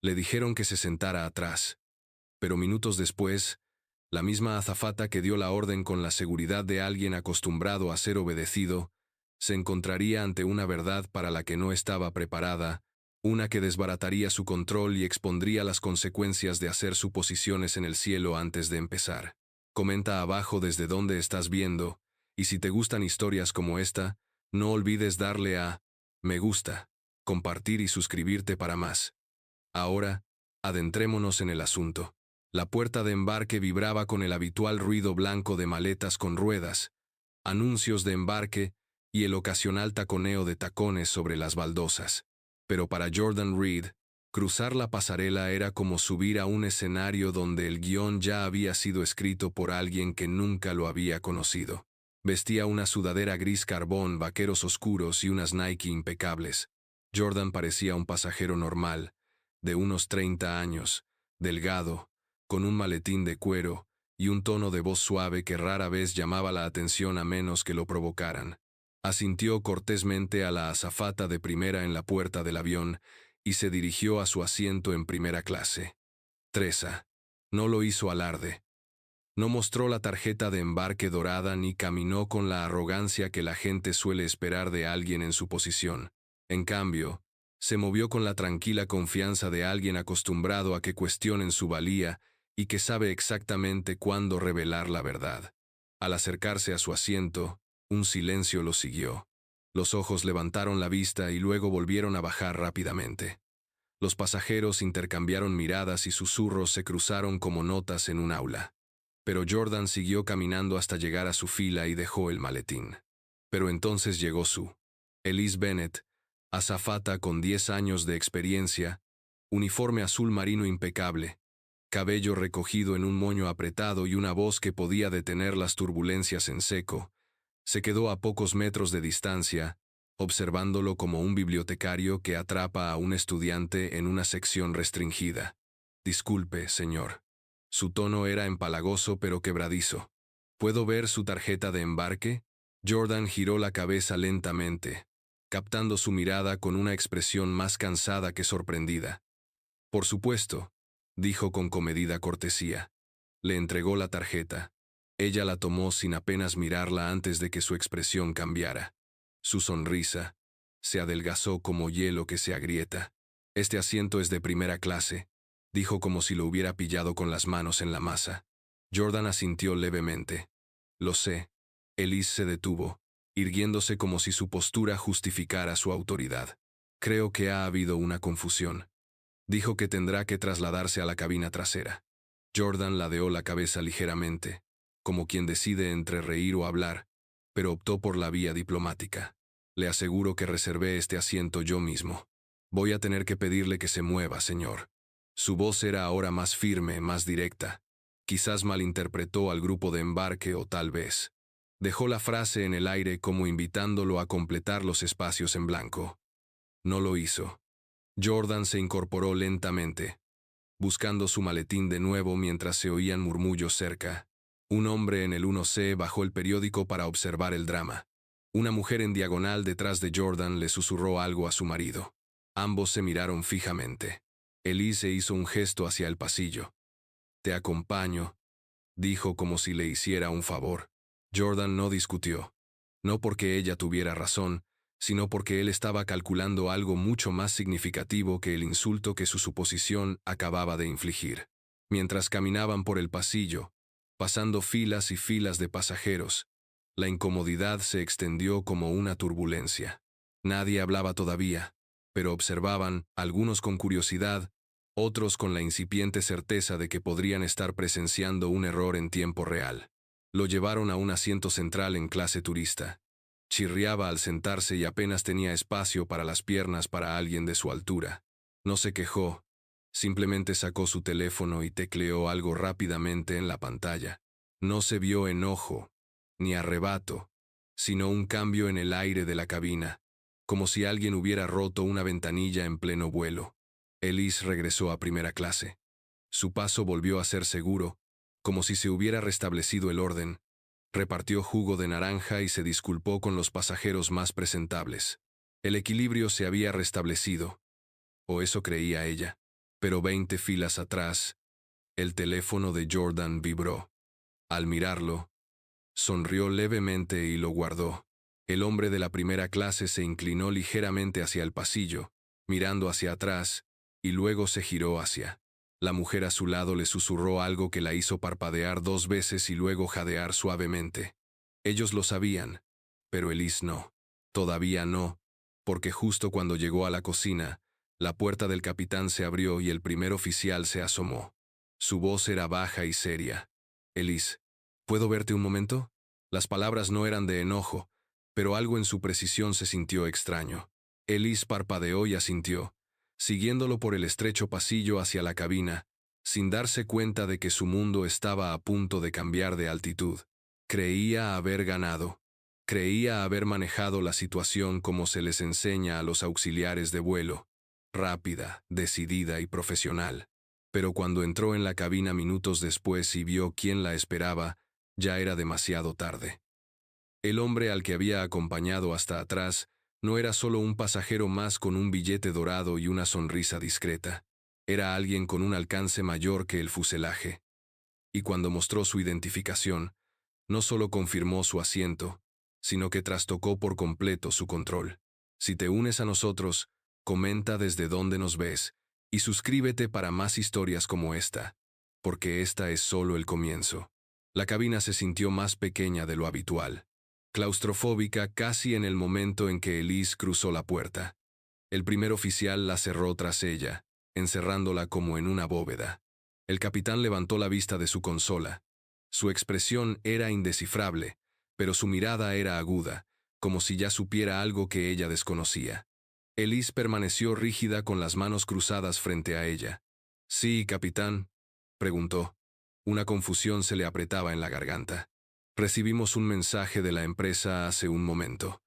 Le dijeron que se sentara atrás, pero minutos después, la misma azafata que dio la orden con la seguridad de alguien acostumbrado a ser obedecido, se encontraría ante una verdad para la que no estaba preparada, una que desbarataría su control y expondría las consecuencias de hacer suposiciones en el cielo antes de empezar. Comenta abajo desde dónde estás viendo, y si te gustan historias como esta, no olvides darle a me gusta, compartir y suscribirte para más. Ahora, adentrémonos en el asunto. La puerta de embarque vibraba con el habitual ruido blanco de maletas con ruedas, anuncios de embarque y el ocasional taconeo de tacones sobre las baldosas. Pero para Jordan Reed, cruzar la pasarela era como subir a un escenario donde el guión ya había sido escrito por alguien que nunca lo había conocido. Vestía una sudadera gris carbón, vaqueros oscuros y unas Nike impecables. Jordan parecía un pasajero normal, de unos 30 años, delgado, con un maletín de cuero y un tono de voz suave que rara vez llamaba la atención a menos que lo provocaran. Asintió cortésmente a la azafata de primera en la puerta del avión y se dirigió a su asiento en primera clase. Tresa. No lo hizo alarde. No mostró la tarjeta de embarque dorada ni caminó con la arrogancia que la gente suele esperar de alguien en su posición. En cambio, se movió con la tranquila confianza de alguien acostumbrado a que cuestionen su valía y que sabe exactamente cuándo revelar la verdad. Al acercarse a su asiento, un silencio lo siguió. Los ojos levantaron la vista y luego volvieron a bajar rápidamente. Los pasajeros intercambiaron miradas y susurros se cruzaron como notas en un aula. Pero Jordan siguió caminando hasta llegar a su fila y dejó el maletín. Pero entonces llegó Sue. Elise Bennett, azafata con 10 años de experiencia, uniforme azul marino impecable, cabello recogido en un moño apretado y una voz que podía detener las turbulencias en seco. Se quedó a pocos metros de distancia, observándolo como un bibliotecario que atrapa a un estudiante en una sección restringida. Disculpe, señor. Su tono era empalagoso pero quebradizo. ¿Puedo ver su tarjeta de embarque? Jordan giró la cabeza lentamente, captando su mirada con una expresión más cansada que sorprendida. Por supuesto, dijo con comedida cortesía. Le entregó la tarjeta. Ella la tomó sin apenas mirarla antes de que su expresión cambiara. Su sonrisa se adelgazó como hielo que se agrieta. Este asiento es de primera clase, dijo como si lo hubiera pillado con las manos en la masa. Jordan asintió levemente. Lo sé. Elise se detuvo, irguiéndose como si su postura justificara su autoridad. Creo que ha habido una confusión. Dijo que tendrá que trasladarse a la cabina trasera. Jordan ladeó la cabeza ligeramente, como quien decide entre reír o hablar, pero optó por la vía diplomática. Le aseguro que reservé este asiento yo mismo. Voy a tener que pedirle que se mueva, señor. Su voz era ahora más firme, más directa. Quizás malinterpretó al grupo de embarque o tal vez. Dejó la frase en el aire como invitándolo a completar los espacios en blanco. No lo hizo. Jordan se incorporó lentamente, buscando su maletín de nuevo mientras se oían murmullos cerca. Un hombre en el 1C bajó el periódico para observar el drama. Una mujer en diagonal detrás de Jordan le susurró algo a su marido. Ambos se miraron fijamente. Elise hizo un gesto hacia el pasillo. «Te acompaño», dijo como si le hiciera un favor. Jordan no discutió. No porque ella tuviera razón, sino porque él estaba calculando algo mucho más significativo que el insulto que su suposición acababa de infligir. Mientras caminaban por el pasillo, pasando filas y filas de pasajeros, la incomodidad se extendió como una turbulencia. Nadie hablaba todavía, pero observaban, algunos con curiosidad, otros con la incipiente certeza de que podrían estar presenciando un error en tiempo real. Lo llevaron a un asiento central en clase turista. Chirriaba al sentarse y apenas tenía espacio para las piernas para alguien de su altura. No se quejó, simplemente sacó su teléfono y tecleó algo rápidamente en la pantalla. No se vio enojo, ni arrebato, sino un cambio en el aire de la cabina, como si alguien hubiera roto una ventanilla en pleno vuelo. Elise regresó a primera clase. Su paso volvió a ser seguro, como si se hubiera restablecido el orden. Repartió jugo de naranja y se disculpó con los pasajeros más presentables. El equilibrio se había restablecido, o eso creía ella. Pero 20 filas atrás, el teléfono de Jordan vibró. Al mirarlo, sonrió levemente y lo guardó. El hombre de la primera clase se inclinó ligeramente hacia el pasillo, mirando hacia atrás, y luego se giró hacia. La mujer a su lado le susurró algo que la hizo parpadear 2 veces y luego jadear suavemente. Ellos lo sabían, pero Elise no. Todavía no, porque justo cuando llegó a la cocina, la puerta del capitán se abrió y el primer oficial se asomó. Su voz era baja y seria. Elise, ¿puedo verte un momento? Las palabras no eran de enojo, pero algo en su precisión se sintió extraño. Elise parpadeó y asintió, siguiéndolo por el estrecho pasillo hacia la cabina, sin darse cuenta de que su mundo estaba a punto de cambiar de altitud. Creía haber ganado. Creía haber manejado la situación como se les enseña a los auxiliares de vuelo, rápida, decidida y profesional. Pero cuando entró en la cabina minutos después y vio quién la esperaba, ya era demasiado tarde. El hombre al que había acompañado hasta atrás no era solo un pasajero más con un billete dorado y una sonrisa discreta. Era alguien con un alcance mayor que el fuselaje. Y cuando mostró su identificación, no solo confirmó su asiento, sino que trastocó por completo su control. Si te unes a nosotros, comenta desde dónde nos ves y suscríbete para más historias como esta, porque esta es solo el comienzo. La cabina se sintió más pequeña de lo habitual, claustrofóbica casi en el momento en que Elise cruzó la puerta. El primer oficial la cerró tras ella, encerrándola como en una bóveda. El capitán levantó la vista de su consola. Su expresión era indescifrable, pero su mirada era aguda, como si ya supiera algo que ella desconocía. Elise permaneció rígida con las manos cruzadas frente a ella. «Sí, capitán», preguntó. Una confusión se le apretaba en la garganta. «Recibimos un mensaje de la empresa hace un momento».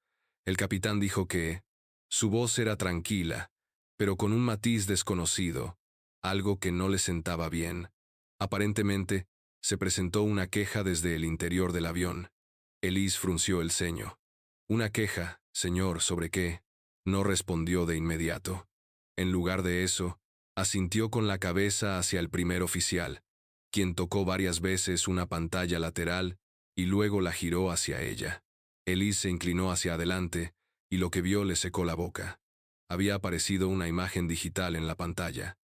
El capitán dijo que... Su voz era tranquila, pero con un matiz desconocido, algo que no le sentaba bien. Aparentemente, se presentó una queja desde el interior del avión. Elise frunció el ceño. «¿Una queja, señor, sobre qué?» No respondió de inmediato. En lugar de eso, asintió con la cabeza hacia el primer oficial, quien tocó varias veces una pantalla lateral y luego la giró hacia ella. Elise se inclinó hacia adelante y lo que vio le secó la boca. Había aparecido una imagen digital en la pantalla.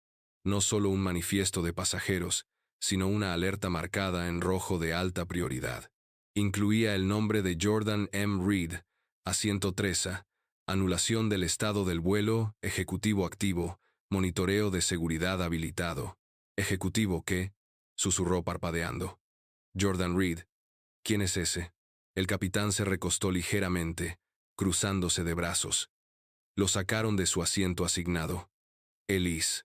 No solo un manifiesto de pasajeros, sino una alerta marcada en rojo de alta prioridad. Incluía el nombre de Jordan M. Reed, asiento 3A, anulación del estado del vuelo, ejecutivo activo, monitoreo de seguridad habilitado. ¿Ejecutivo qué?, susurró parpadeando. Jordan Reed. ¿Quién es ese? El capitán se recostó ligeramente, cruzándose de brazos. Lo sacaron de su asiento asignado. Elise.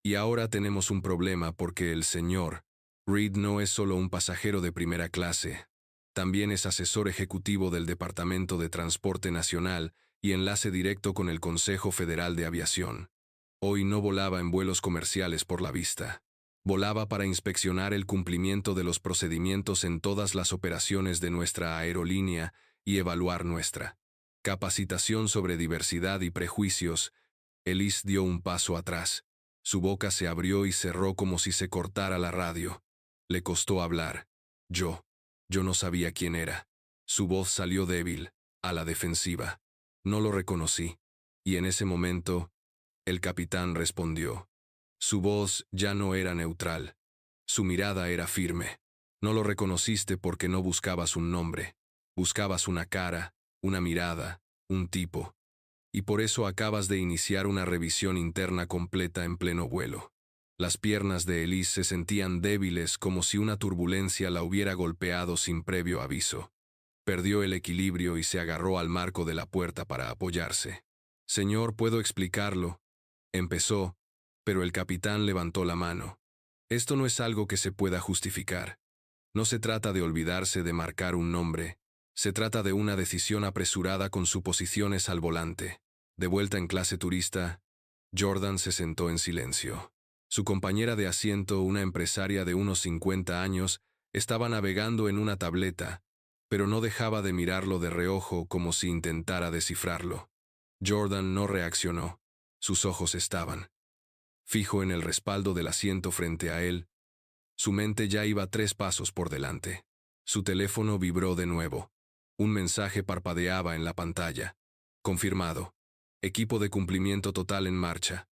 Y ahora tenemos un problema porque el señor Reed no es solo un pasajero de primera clase. También es asesor ejecutivo del Departamento de Transporte Nacional y enlace directo con el Consejo Federal de Aviación. Hoy no volaba en vuelos comerciales por la vista. Volaba para inspeccionar el cumplimiento de los procedimientos en todas las operaciones de nuestra aerolínea y evaluar nuestra capacitación sobre diversidad y prejuicios. Elise dio un paso atrás. Su boca se abrió y cerró como si se cortara la radio. Le costó hablar. Yo no sabía quién era. Su voz salió débil, a la defensiva. No lo reconocí. Y en ese momento, el capitán respondió. Su voz ya no era neutral. Su mirada era firme. No lo reconociste porque no buscabas un nombre. Buscabas una cara, una mirada, un tipo. Y por eso acabas de iniciar una revisión interna completa en pleno vuelo. Las piernas de Elise se sentían débiles como si una turbulencia la hubiera golpeado sin previo aviso. Perdió el equilibrio y se agarró al marco de la puerta para apoyarse. «Señor, puedo explicarlo», empezó, pero el capitán levantó la mano. «Esto no es algo que se pueda justificar. No se trata de olvidarse de marcar un nombre. Se trata de una decisión apresurada con suposiciones al volante». De vuelta en clase turista, Jordan se sentó en silencio. Su compañera de asiento, una empresaria de unos 50 años, estaba navegando en una tableta, pero no dejaba de mirarlo de reojo como si intentara descifrarlo. Jordan no reaccionó. Sus ojos estaban fijo en el respaldo del asiento frente a él. Su mente ya iba 3 pasos por delante. Su teléfono vibró de nuevo. Un mensaje parpadeaba en la pantalla. Confirmado. Equipo de cumplimiento total en marcha.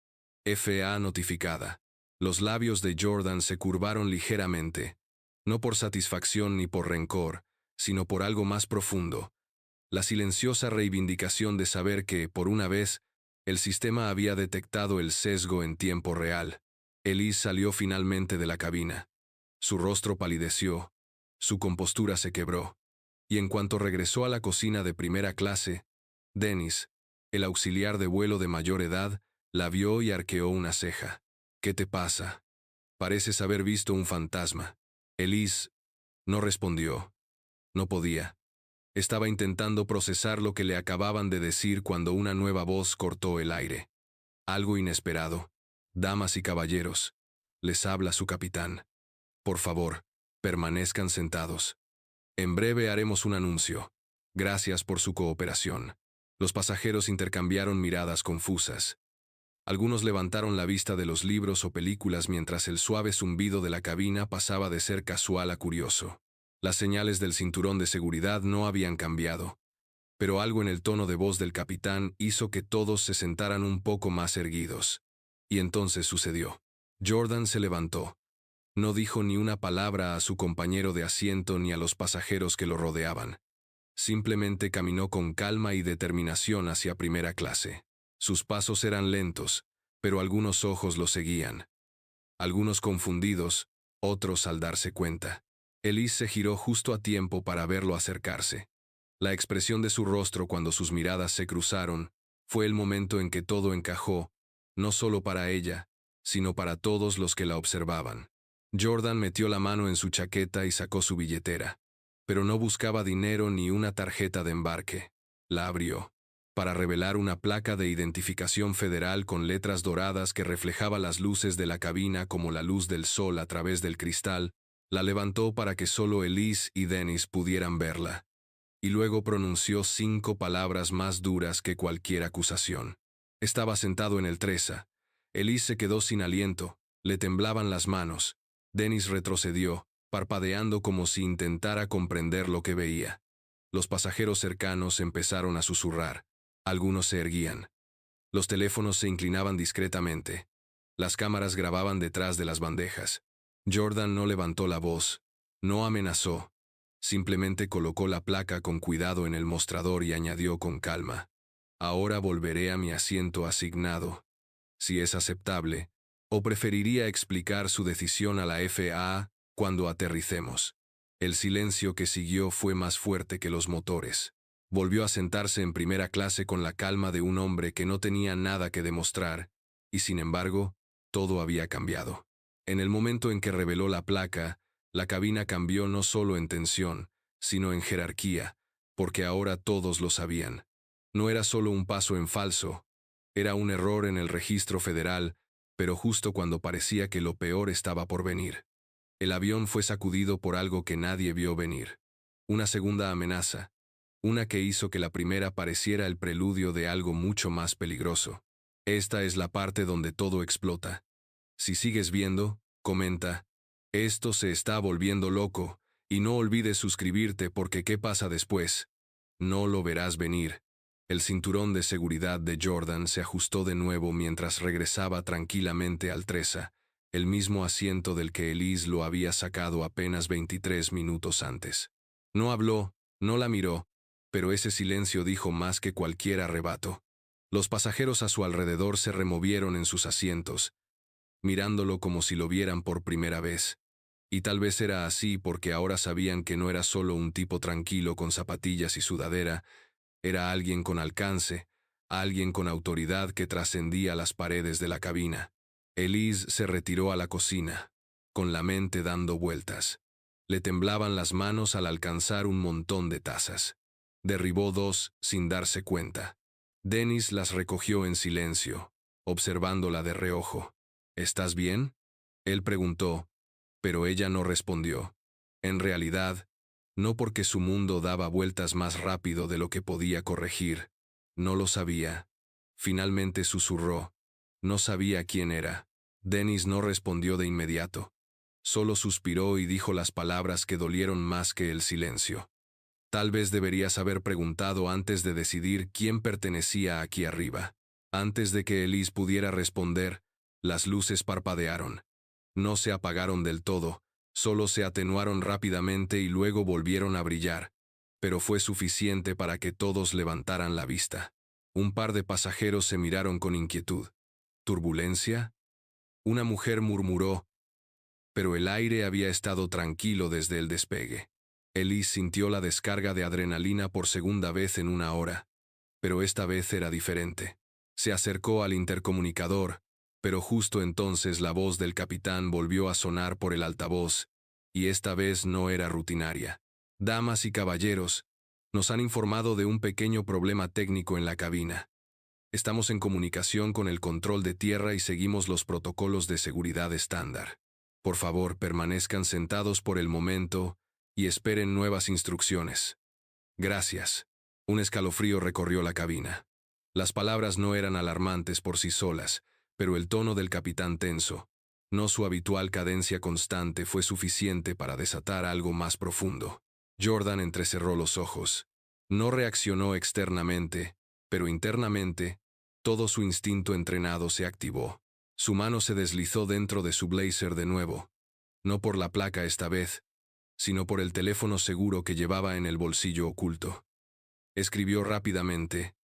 FA notificada. Los labios de Jordan se curvaron ligeramente, no por satisfacción ni por rencor, sino por algo más profundo. La silenciosa reivindicación de saber que, por una vez, el sistema había detectado el sesgo en tiempo real. Elise salió finalmente de la cabina. Su rostro palideció, su compostura se quebró, y en cuanto regresó a la cocina de primera clase, Dennis, el auxiliar de vuelo de mayor edad, la vio y arqueó una ceja. «¿Qué te pasa? Pareces haber visto un fantasma». Elise no respondió. No podía. Estaba intentando procesar lo que le acababan de decir cuando una nueva voz cortó el aire. Algo inesperado. «Damas y caballeros, les habla su capitán. Por favor, permanezcan sentados. En breve haremos un anuncio. Gracias por su cooperación». Los pasajeros intercambiaron miradas confusas. Algunos levantaron la vista de los libros o películas mientras el suave zumbido de la cabina pasaba de ser casual a curioso. Las señales del cinturón de seguridad no habían cambiado, pero algo en el tono de voz del capitán hizo que todos se sentaran un poco más erguidos. Y entonces sucedió. Jordan se levantó. No dijo ni una palabra a su compañero de asiento ni a los pasajeros que lo rodeaban. Simplemente caminó con calma y determinación hacia primera clase. Sus pasos eran lentos, pero algunos ojos lo seguían. Algunos confundidos, otros al darse cuenta. Elise se giró justo a tiempo para verlo acercarse. La expresión de su rostro cuando sus miradas se cruzaron fue el momento en que todo encajó, no solo para ella, sino para todos los que la observaban. Jordan metió la mano en su chaqueta y sacó su billetera, pero no buscaba dinero ni una tarjeta de embarque. La abrió, para revelar una placa de identificación federal con letras doradas que reflejaba las luces de la cabina como la luz del sol a través del cristal. La levantó para que solo Elise y Dennis pudieran verla, y luego pronunció 5 palabras más duras que cualquier acusación. Estaba sentado en el Tresa. Elise se quedó sin aliento, le temblaban las manos. Dennis retrocedió, parpadeando como si intentara comprender lo que veía. Los pasajeros cercanos empezaron a susurrar. Algunos se erguían. Los teléfonos se inclinaban discretamente. Las cámaras grababan detrás de las bandejas. Jordan no levantó la voz, no amenazó. Simplemente colocó la placa con cuidado en el mostrador y añadió con calma. «Ahora volveré a mi asiento asignado. Si es aceptable, o preferiría explicar su decisión a la FAA cuando aterricemos». El silencio que siguió fue más fuerte que los motores. Volvió a sentarse en primera clase con la calma de un hombre que no tenía nada que demostrar, y sin embargo, todo había cambiado. En el momento en que reveló la placa, la cabina cambió no solo en tensión, sino en jerarquía, porque ahora todos lo sabían. No era solo un paso en falso, era un error en el registro federal, pero justo cuando parecía que lo peor estaba por venir. El avión fue sacudido por algo que nadie vio venir. Una segunda amenaza, una que hizo que la primera pareciera el preludio de algo mucho más peligroso. Esta es la parte donde todo explota. Si sigues viendo, comenta, esto se está volviendo loco, y no olvides suscribirte porque ¿qué pasa después? No lo verás venir. El cinturón de seguridad de Jordan se ajustó de nuevo mientras regresaba tranquilamente al Tresa, el mismo asiento del que Elise lo había sacado apenas 23 minutos antes. No habló, no la miró, pero ese silencio dijo más que cualquier arrebato. Los pasajeros a su alrededor se removieron en sus asientos, mirándolo como si lo vieran por primera vez. Y tal vez era así porque ahora sabían que no era solo un tipo tranquilo con zapatillas y sudadera, era alguien con alcance, alguien con autoridad que trascendía las paredes de la cabina. Elise se retiró a la cocina, con la mente dando vueltas. Le temblaban las manos al alcanzar un montón de tazas. Derribó 2 sin darse cuenta. Dennis las recogió en silencio, observándola de reojo. «¿Estás bien?», él preguntó, pero ella no respondió. En realidad, no porque su mundo daba vueltas más rápido de lo que podía corregir. No lo sabía. Finalmente susurró. No sabía quién era. Dennis no respondió de inmediato. Solo suspiró y dijo las palabras que dolieron más que el silencio. Tal vez deberías haber preguntado antes de decidir quién pertenecía aquí arriba. Antes de que Elise pudiera responder, las luces parpadearon. No se apagaron del todo, solo se atenuaron rápidamente y luego volvieron a brillar, pero fue suficiente para que todos levantaran la vista. Un par de pasajeros se miraron con inquietud. ¿Turbulencia? Una mujer murmuró, pero el aire había estado tranquilo desde el despegue. Elise sintió la descarga de adrenalina por segunda vez en una hora, pero esta vez era diferente. Se acercó al intercomunicador, pero justo entonces la voz del capitán volvió a sonar por el altavoz, y esta vez no era rutinaria. Damas y caballeros, nos han informado de un pequeño problema técnico en la cabina. Estamos en comunicación con el control de tierra y seguimos los protocolos de seguridad estándar. Por favor, permanezcan sentados por el momento y esperen nuevas instrucciones. Gracias. Un escalofrío recorrió la cabina. Las palabras no eran alarmantes por sí solas, pero el tono del capitán tenso, no su habitual cadencia constante, fue suficiente para desatar algo más profundo. Jordan entrecerró los ojos. No reaccionó externamente, pero internamente, todo su instinto entrenado se activó. Su mano se deslizó dentro de su blazer de nuevo, no por la placa esta vez, sino por el teléfono seguro que llevaba en el bolsillo oculto. Escribió rápidamente: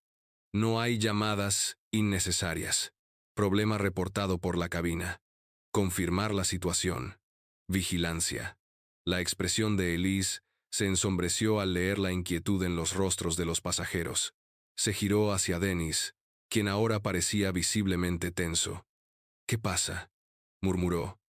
no hay llamadas innecesarias. Problema reportado por la cabina. Confirmar la situación. Vigilancia. La expresión de Elise se ensombreció al leer la inquietud en los rostros de los pasajeros. Se giró hacia Dennis, quien ahora parecía visiblemente tenso. ¿Qué pasa?, murmuró.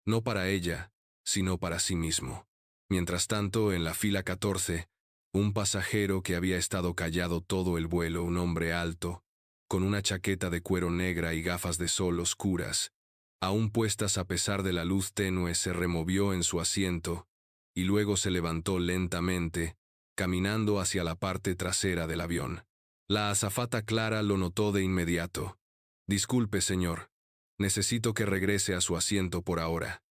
No para ella, sino para sí mismo. Mientras tanto, en la fila 14, un pasajero que había estado callado todo el vuelo, un hombre alto, con una chaqueta de cuero negra y gafas de sol oscuras, aún puestas a pesar de la luz tenue, se removió en su asiento y luego se levantó lentamente, caminando hacia la parte trasera del avión. La azafata Clara lo notó de inmediato. Disculpe, señor. Necesito que regrese a su asiento por ahora.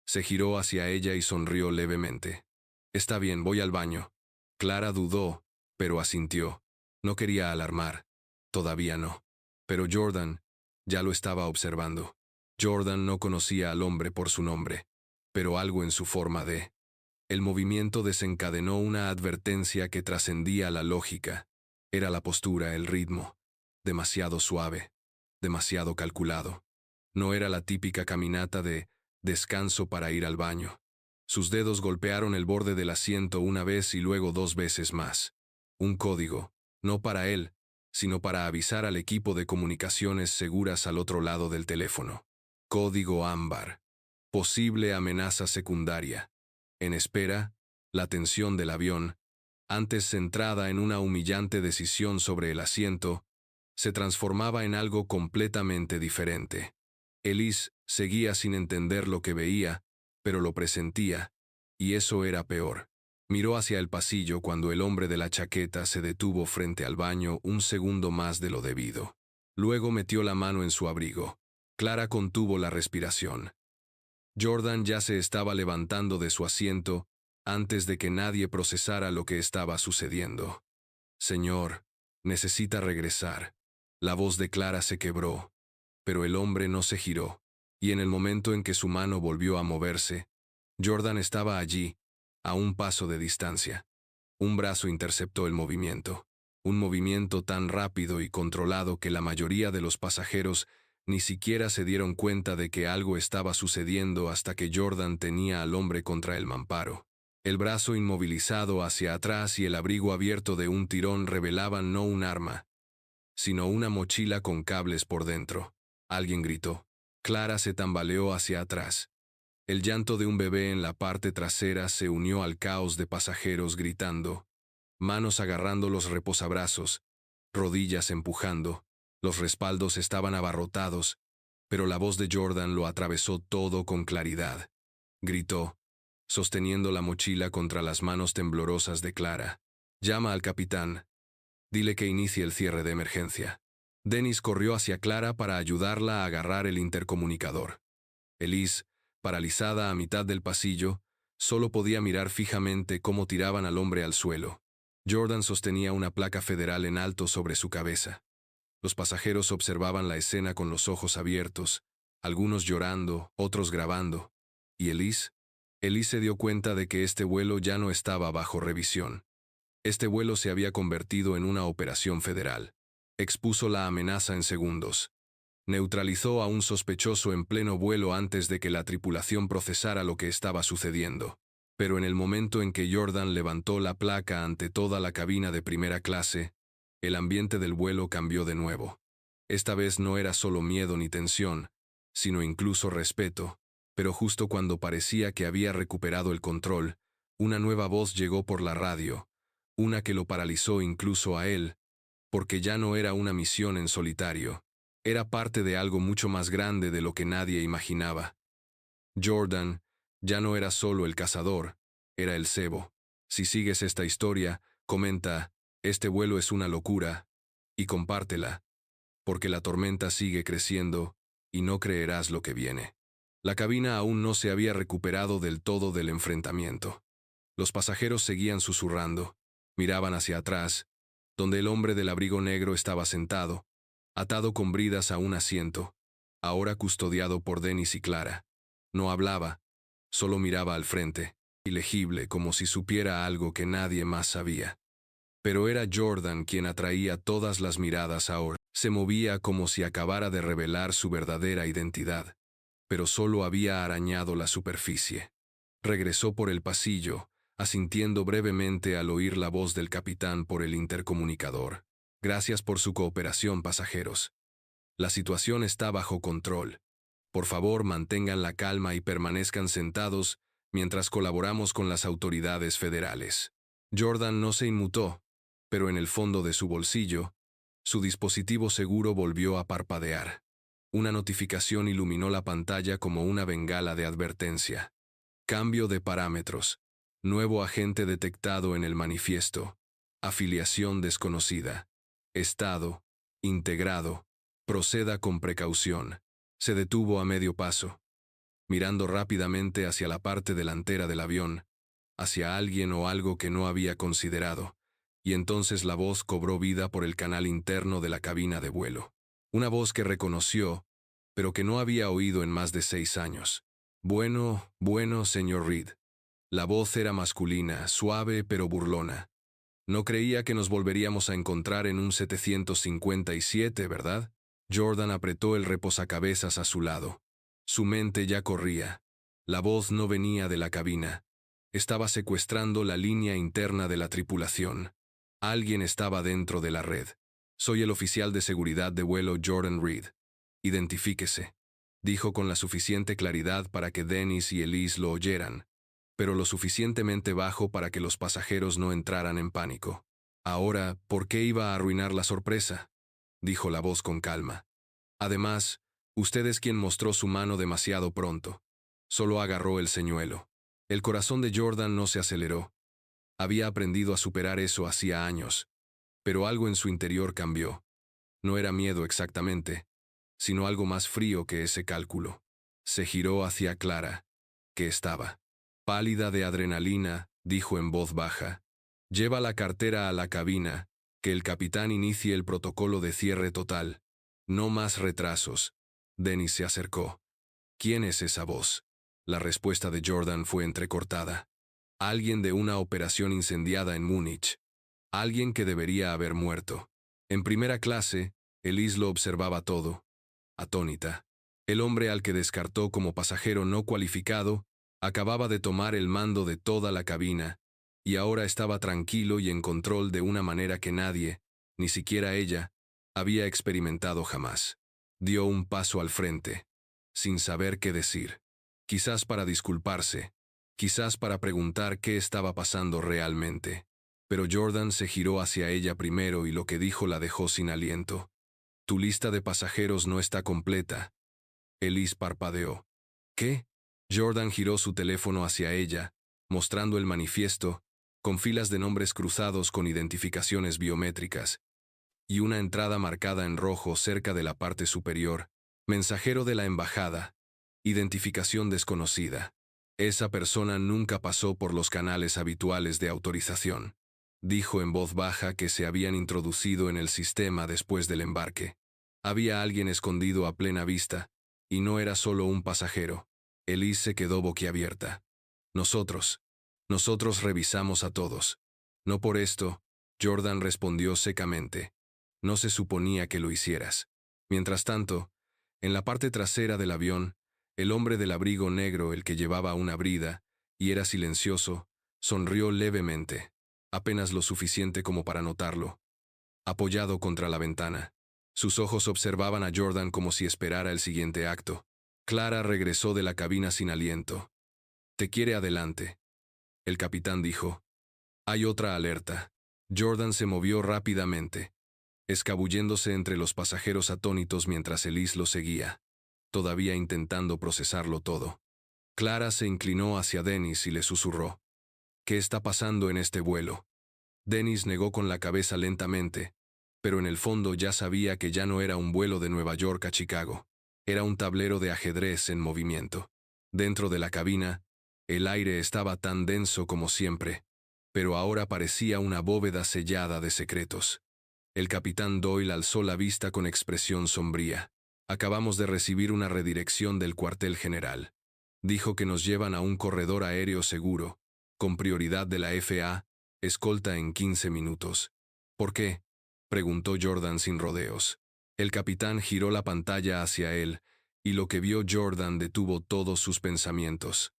Se giró hacia ella y sonrió levemente. Está bien, voy al baño. Clara dudó, pero asintió. No quería alarmar. Todavía no. Pero Jordan ya lo estaba observando. Jordan no conocía al hombre por su nombre, pero algo en su forma de... El movimiento desencadenó una advertencia que trascendía la lógica. Era la postura, el ritmo. Demasiado suave, demasiado calculado. No era la típica caminata de descanso para ir al baño. Sus dedos golpearon el borde del asiento una vez y luego 2 veces más. Un código, no para él, sino para avisar al equipo de comunicaciones seguras al otro lado del teléfono. Código ámbar. Posible amenaza secundaria. En espera, la tensión del avión, antes centrada en una humillante decisión sobre el asiento, se transformaba en algo completamente diferente. Elise seguía sin entender lo que veía, pero lo presentía, y eso era peor. Miró hacia el pasillo cuando el hombre de la chaqueta se detuvo frente al baño un segundo más de lo debido. Luego metió la mano en su abrigo. Clara contuvo la respiración. Jordan ya se estaba levantando de su asiento antes de que nadie procesara lo que estaba sucediendo. Señor, necesita regresar. La voz de Clara se quebró, pero el hombre no se giró, y en el momento en que su mano volvió a moverse, Jordan estaba allí, a un paso de distancia. Un brazo interceptó el movimiento, un movimiento tan rápido y controlado que la mayoría de los pasajeros ni siquiera se dieron cuenta de que algo estaba sucediendo hasta que Jordan tenía al hombre contra el mamparo. El brazo inmovilizado hacia atrás y el abrigo abierto de un tirón revelaban no un arma, sino una mochila con cables por dentro. Alguien gritó. Clara se tambaleó hacia atrás. El llanto de un bebé en la parte trasera se unió al caos de pasajeros gritando, manos agarrando los reposabrazos, rodillas empujando. Los respaldos estaban abarrotados, pero la voz de Jordan lo atravesó todo con claridad. Gritó, sosteniendo la mochila contra las manos temblorosas de Clara. Llama al capitán. Dile que inicie el cierre de emergencia. Dennis corrió hacia Clara para ayudarla a agarrar el intercomunicador. Elise, paralizada a mitad del pasillo, solo podía mirar fijamente cómo tiraban al hombre al suelo. Jordan sostenía una placa federal en alto sobre su cabeza. Los pasajeros observaban la escena con los ojos abiertos, algunos llorando, otros grabando. ¿Y Elise? Elise se dio cuenta de que este vuelo ya no estaba bajo revisión. Este vuelo se había convertido en una operación federal. Expuso la amenaza en segundos. Neutralizó a un sospechoso en pleno vuelo antes de que la tripulación procesara lo que estaba sucediendo. Pero en el momento en que Jordan levantó la placa ante toda la cabina de primera clase, el ambiente del vuelo cambió de nuevo. Esta vez no era solo miedo ni tensión, sino incluso respeto, pero justo cuando parecía que había recuperado el control, una nueva voz llegó por la radio, una que lo paralizó incluso a él, porque ya no era una misión en solitario, era parte de algo mucho más grande de lo que nadie imaginaba. Jordan ya no era solo el cazador, era el cebo. Si sigues esta historia, comenta, este vuelo es una locura, y compártela, porque la tormenta sigue creciendo, y no creerás lo que viene. La cabina aún no se había recuperado del todo del enfrentamiento. Los pasajeros seguían susurrando, miraban hacia atrás, donde el hombre del abrigo negro estaba sentado, atado con bridas a un asiento, ahora custodiado por Dennis y Clara. No hablaba, solo miraba al frente, ilegible como si supiera algo que nadie más sabía. Pero era Jordan quien atraía todas las miradas ahora. Se movía como si acabara de revelar su verdadera identidad, pero solo había arañado la superficie. Regresó por el pasillo, asintiendo brevemente al oír la voz del capitán por el intercomunicador. Gracias por su cooperación, pasajeros. La situación está bajo control. Por favor, mantengan la calma y permanezcan sentados mientras colaboramos con las autoridades federales. Jordan no se inmutó, pero en el fondo de su bolsillo, su dispositivo seguro volvió a parpadear. Una notificación iluminó la pantalla como una bengala de advertencia. Cambio de parámetros. Nuevo agente detectado en el manifiesto. Afiliación desconocida. Estado. Integrado. Proceda con precaución. Se detuvo a medio paso, mirando rápidamente hacia la parte delantera del avión, hacia alguien o algo que no había considerado, y entonces la voz cobró vida por el canal interno de la cabina de vuelo. Una voz que reconoció, pero que no había oído en más de 6 años. Bueno, señor Reed. La voz era masculina, suave pero burlona. No creía que nos volveríamos a encontrar en un 757, ¿verdad? Jordan apretó el reposacabezas a su lado. Su mente ya corría. La voz no venía de la cabina. Estaba secuestrando la línea interna de la tripulación. Alguien estaba dentro de la red. Soy el oficial de seguridad de vuelo Jordan Reed. Identifíquese, dijo con la suficiente claridad para que Dennis y Elise lo oyeran, pero lo suficientemente bajo para que los pasajeros no entraran en pánico. Ahora, ¿por qué iba a arruinar la sorpresa?, dijo la voz con calma. Además, usted es quien mostró su mano demasiado pronto. Solo agarró el señuelo. El corazón de Jordan no se aceleró. Había aprendido a superar eso hacía años, pero algo en su interior cambió. No era miedo exactamente, sino algo más frío que ese cálculo. Se giró hacia Clara, que estaba pálida de adrenalina, dijo en voz baja. Lleva la cartera a la cabina, que el capitán inicie el protocolo de cierre total. No más retrasos. Dennis se acercó. ¿Quién es esa voz? La respuesta de Jordan fue entrecortada. Alguien de una operación incendiada en Múnich. Alguien que debería haber muerto. En primera clase, Elise lo observaba todo, atónita. El hombre al que descartó como pasajero no cualificado acababa de tomar el mando de toda la cabina, y ahora estaba tranquilo y en control de una manera que nadie, ni siquiera ella, había experimentado jamás. Dio un paso al frente, sin saber qué decir. Quizás para disculparse, quizás para preguntar qué estaba pasando realmente. Pero Jordan se giró hacia ella primero y lo que dijo la dejó sin aliento. Tu lista de pasajeros no está completa. Elise parpadeó. ¿Qué? Jordan giró su teléfono hacia ella, mostrando el manifiesto, con filas de nombres cruzados con identificaciones biométricas, y una entrada marcada en rojo cerca de la parte superior. Mensajero de la embajada. Identificación desconocida. Esa persona nunca pasó por los canales habituales de autorización. Dijo en voz baja que se habían introducido en el sistema después del embarque. Había alguien escondido a plena vista, y no era solo un pasajero. Elise se quedó boquiabierta. Nosotros revisamos a todos. No por esto, Jordan respondió secamente. No se suponía que lo hicieras. Mientras tanto, en la parte trasera del avión, el hombre del abrigo negro, el que llevaba una brida, y era silencioso, sonrió levemente, apenas lo suficiente como para notarlo. Apoyado contra la ventana, sus ojos observaban a Jordan como si esperara el siguiente acto. Clara regresó de la cabina sin aliento. «Te quiere adelante», el capitán dijo. «Hay otra alerta». Jordan se movió rápidamente, escabulléndose entre los pasajeros atónitos mientras Elise lo seguía, todavía intentando procesarlo todo. Clara se inclinó hacia Dennis y le susurró. «¿Qué está pasando en este vuelo?» Dennis negó con la cabeza lentamente, pero en el fondo ya sabía que ya no era un vuelo de Nueva York a Chicago. Era un tablero de ajedrez en movimiento. Dentro de la cabina, el aire estaba tan denso como siempre, pero ahora parecía una bóveda sellada de secretos. El capitán Doyle alzó la vista con expresión sombría. «Acabamos de recibir una redirección del cuartel general. Dijo que nos llevan a un corredor aéreo seguro, con prioridad de la FA, escolta en 15 minutos. ¿Por qué?», preguntó Jordan sin rodeos. El capitán giró la pantalla hacia él, y lo que vio Jordan detuvo todos sus pensamientos.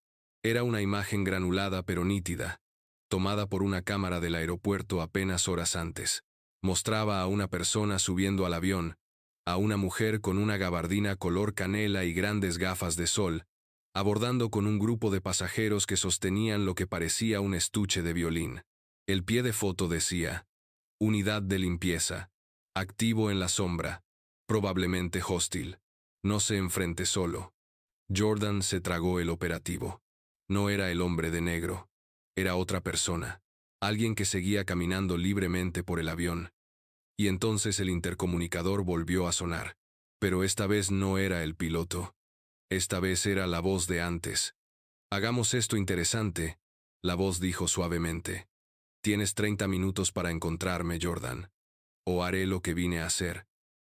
Era una imagen granulada pero nítida, tomada por una cámara del aeropuerto apenas horas antes. Mostraba a una persona subiendo al avión, a una mujer con una gabardina color canela y grandes gafas de sol, abordando con un grupo de pasajeros que sostenían lo que parecía un estuche de violín. El pie de foto decía: «Unidad de limpieza. Activo en la sombra. Probablemente hostil. No se enfrente solo». Jordan se tragó el operativo. No era el hombre de negro. Era otra persona. Alguien que seguía caminando libremente por el avión. Y entonces el intercomunicador volvió a sonar. Pero esta vez no era el piloto. Esta vez era la voz de antes. «Hagamos esto interesante», la voz dijo suavemente. «Tienes 30 minutos para encontrarme, Jordan. O haré lo que vine a hacer.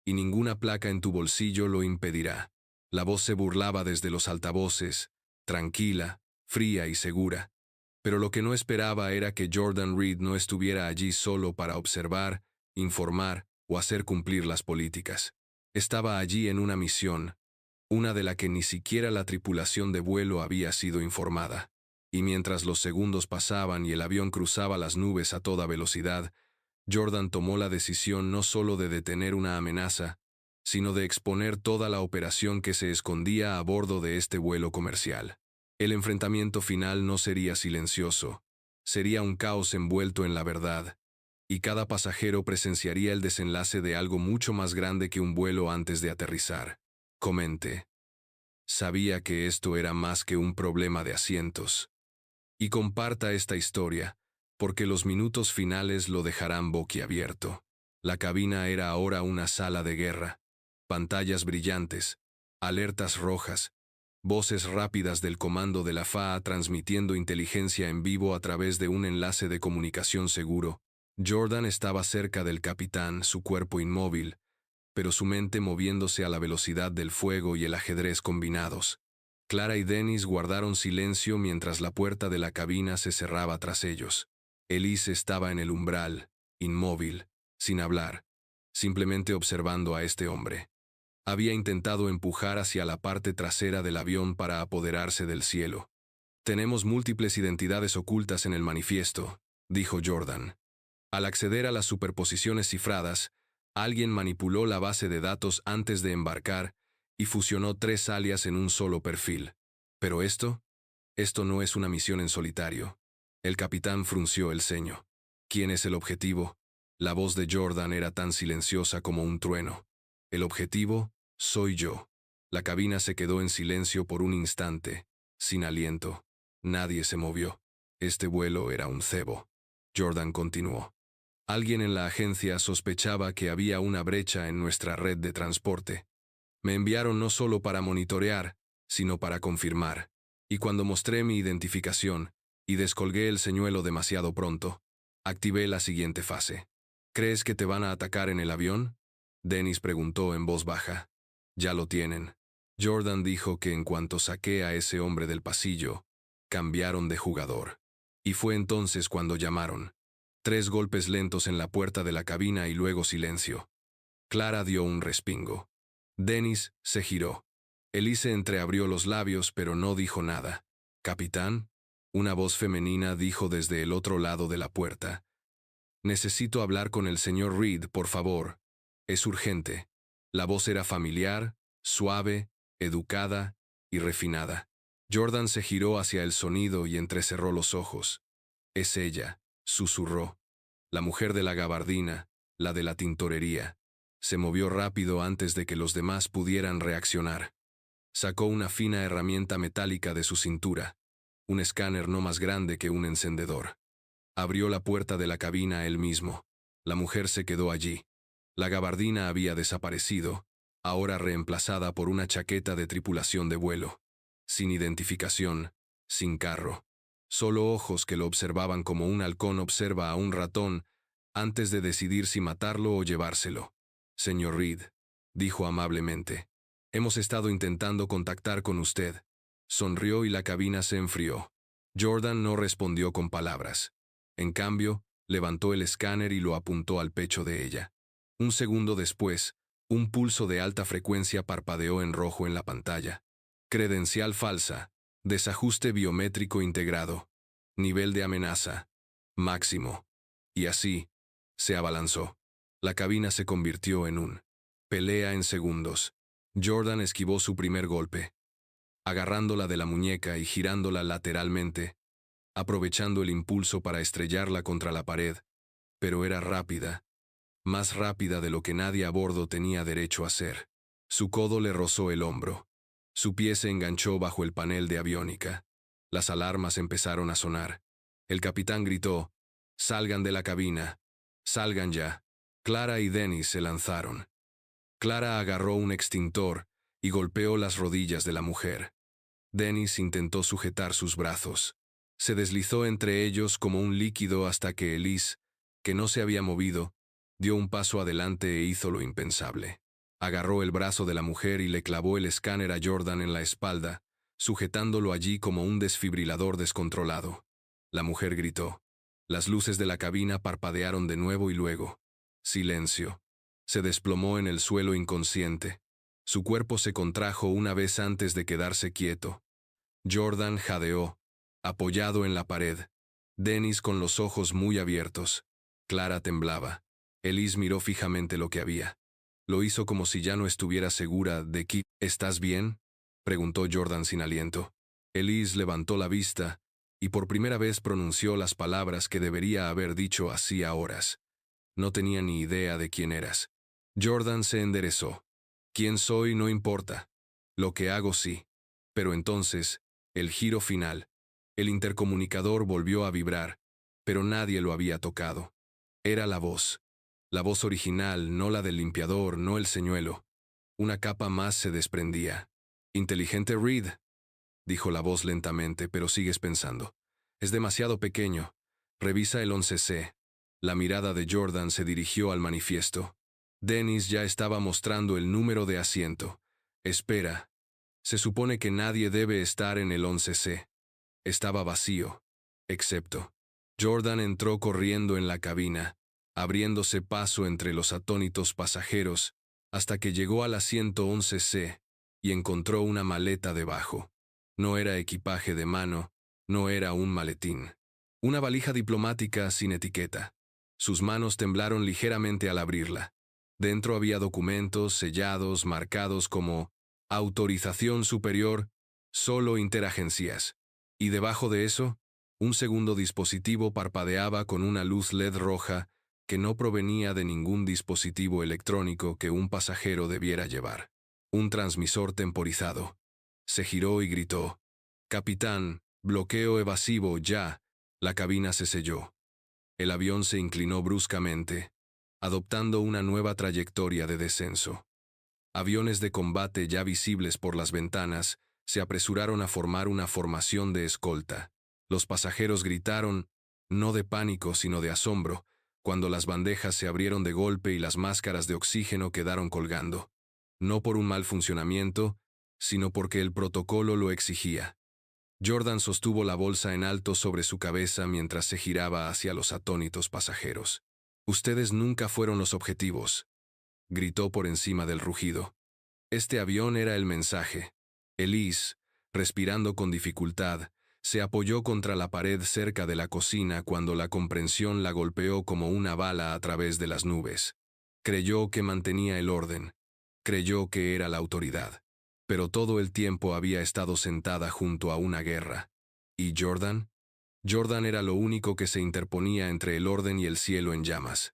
Y ninguna placa en tu bolsillo lo impedirá». La voz se burlaba desde los altavoces, tranquila, fría y segura. Pero lo que no esperaba era que Jordan Reed no estuviera allí solo para observar, informar o hacer cumplir las políticas. Estaba allí en una misión, una de la que ni siquiera la tripulación de vuelo había sido informada. Y mientras los segundos pasaban y el avión cruzaba las nubes a toda velocidad, Jordan tomó la decisión no solo de detener una amenaza, sino de exponer toda la operación que se escondía a bordo de este vuelo comercial. El enfrentamiento final no sería silencioso, sería un caos envuelto en la verdad, y cada pasajero presenciaría el desenlace de algo mucho más grande que un vuelo antes de aterrizar. Comenté. Sabía que esto era más que un problema de asientos. Y comparta esta historia, porque los minutos finales lo dejarán boquiabierto. La cabina era ahora una sala de guerra. Pantallas brillantes, alertas rojas, voces rápidas del comando de la FAA transmitiendo inteligencia en vivo a través de un enlace de comunicación seguro. Jordan estaba cerca del capitán, su cuerpo inmóvil, pero su mente moviéndose a la velocidad del fuego y el ajedrez combinados. Clara y Dennis guardaron silencio mientras la puerta de la cabina se cerraba tras ellos. Elise estaba en el umbral, inmóvil, sin hablar, simplemente observando a este hombre. Había intentado empujar hacia la parte trasera del avión para apoderarse del cielo. «Tenemos múltiples identidades ocultas en el manifiesto», dijo Jordan. Al acceder a las superposiciones cifradas, alguien manipuló la base de datos antes de embarcar y fusionó 3 alias en un solo perfil. ¿Pero esto? Esto no es una misión en solitario. El capitán frunció el ceño. ¿Quién es el objetivo? La voz de Jordan era tan silenciosa como un trueno. El objetivo, soy yo. La cabina se quedó en silencio por un instante, sin aliento. Nadie se movió. Este vuelo era un cebo. Jordan continuó. Alguien en la agencia sospechaba que había una brecha en nuestra red de transporte. Me enviaron no solo para monitorear, sino para confirmar. Y cuando mostré mi identificación y descolgué el señuelo demasiado pronto, activé la siguiente fase. ¿Crees que te van a atacar en el avión? Dennis preguntó en voz baja. Ya lo tienen. Jordan dijo que en cuanto saqué a ese hombre del pasillo, cambiaron de jugador. Y fue entonces cuando llamaron. 3 golpes lentos en la puerta de la cabina y luego silencio. Clara dio un respingo. Dennis se giró. Elise entreabrió los labios, pero no dijo nada. «¿Capitán?» Una voz femenina dijo desde el otro lado de la puerta. «Necesito hablar con el señor Reed, por favor. Es urgente». La voz era familiar, suave, educada y refinada. Jordan se giró hacia el sonido y entrecerró los ojos. «Es ella», susurró. «La mujer de la gabardina, la de la tintorería». Se movió rápido antes de que los demás pudieran reaccionar. Sacó una fina herramienta metálica de su cintura, un escáner no más grande que un encendedor. Abrió la puerta de la cabina él mismo. La mujer se quedó allí. La gabardina había desaparecido, ahora reemplazada por una chaqueta de tripulación de vuelo. Sin identificación, sin carro. Solo ojos que lo observaban como un halcón observa a un ratón antes de decidir si matarlo o llevárselo. «Señor Reed», dijo amablemente, «hemos estado intentando contactar con usted». Sonrió y la cabina se enfrió. Jordan no respondió con palabras. En cambio, levantó el escáner y lo apuntó al pecho de ella. Un segundo después, un pulso de alta frecuencia parpadeó en rojo en la pantalla. Credencial falsa. Desajuste biométrico integrado. Nivel de amenaza. Máximo. Y así, se abalanzó. La cabina se convirtió en un pelea en segundos. Jordan esquivó su primer golpe, agarrándola de la muñeca y girándola lateralmente, aprovechando el impulso para estrellarla contra la pared, pero era rápida, más rápida de lo que nadie a bordo tenía derecho a ser. Su codo le rozó el hombro. Su pie se enganchó bajo el panel de aviónica. Las alarmas empezaron a sonar. El capitán gritó, «Salgan de la cabina. Salgan ya». Clara y Dennis se lanzaron. Clara agarró un extintor y golpeó las rodillas de la mujer. Dennis intentó sujetar sus brazos. Se deslizó entre ellos como un líquido hasta que Elise, que no se había movido, dio un paso adelante e hizo lo impensable. Agarró el brazo de la mujer y le clavó el escáner a Jordan en la espalda, sujetándolo allí como un desfibrilador descontrolado. La mujer gritó. Las luces de la cabina parpadearon de nuevo y luego. Silencio. Se desplomó en el suelo inconsciente. Su cuerpo se contrajo una vez antes de quedarse quieto. Jordan jadeó, apoyado en la pared. Dennis con los ojos muy abiertos. Clara temblaba. Elise miró fijamente lo que había. Lo hizo como si ya no estuviera segura de que «¿Estás bien?», preguntó Jordan sin aliento. Elise levantó la vista y por primera vez pronunció las palabras que debería haber dicho hacía horas. «No tenía ni idea de quién eras». Jordan se enderezó. «Quién soy no importa. Lo que hago sí». Pero entonces, el giro final. El intercomunicador volvió a vibrar, pero nadie lo había tocado. Era la voz. La voz original, no la del limpiador, no el señuelo. Una capa más se desprendía. «Inteligente Reed», dijo la voz lentamente, «pero sigues pensando. Es demasiado pequeño. Revisa el 11C». La mirada de Jordan se dirigió al manifiesto. Dennis ya estaba mostrando el número de asiento. «Espera. Se supone que nadie debe estar en el 11C. Estaba vacío. Excepto». Jordan entró corriendo en la cabina, abriéndose paso entre los atónitos pasajeros, hasta que llegó al asiento 11C y encontró una maleta debajo. No era equipaje de mano, no era un maletín. Una valija diplomática sin etiqueta. Sus manos temblaron ligeramente al abrirla. Dentro había documentos sellados, marcados como «Autorización superior, solo interagencias». Y debajo de eso, un segundo dispositivo parpadeaba con una luz LED roja que no provenía de ningún dispositivo electrónico que un pasajero debiera llevar. Un transmisor temporizado. Se giró y gritó. «Capitán, bloqueo evasivo, ya». La cabina se selló. El avión se inclinó bruscamente, adoptando una nueva trayectoria de descenso. Aviones de combate ya visibles por las ventanas se apresuraron a formar una formación de escolta. Los pasajeros gritaron, no de pánico sino de asombro, cuando las bandejas se abrieron de golpe y las máscaras de oxígeno quedaron colgando. No por un mal funcionamiento, sino porque el protocolo lo exigía. Jordan sostuvo la bolsa en alto sobre su cabeza mientras se giraba hacia los atónitos pasajeros. «Ustedes nunca fueron los objetivos», gritó por encima del rugido. Este avión era el mensaje. Elise, respirando con dificultad, se apoyó contra la pared cerca de la cocina cuando la comprensión la golpeó como una bala a través de las nubes. Creyó que mantenía el orden. Creyó que era la autoridad. Pero todo el tiempo había estado sentada junto a una guerra. ¿Y Jordan? Jordan era lo único que se interponía entre el orden y el cielo en llamas.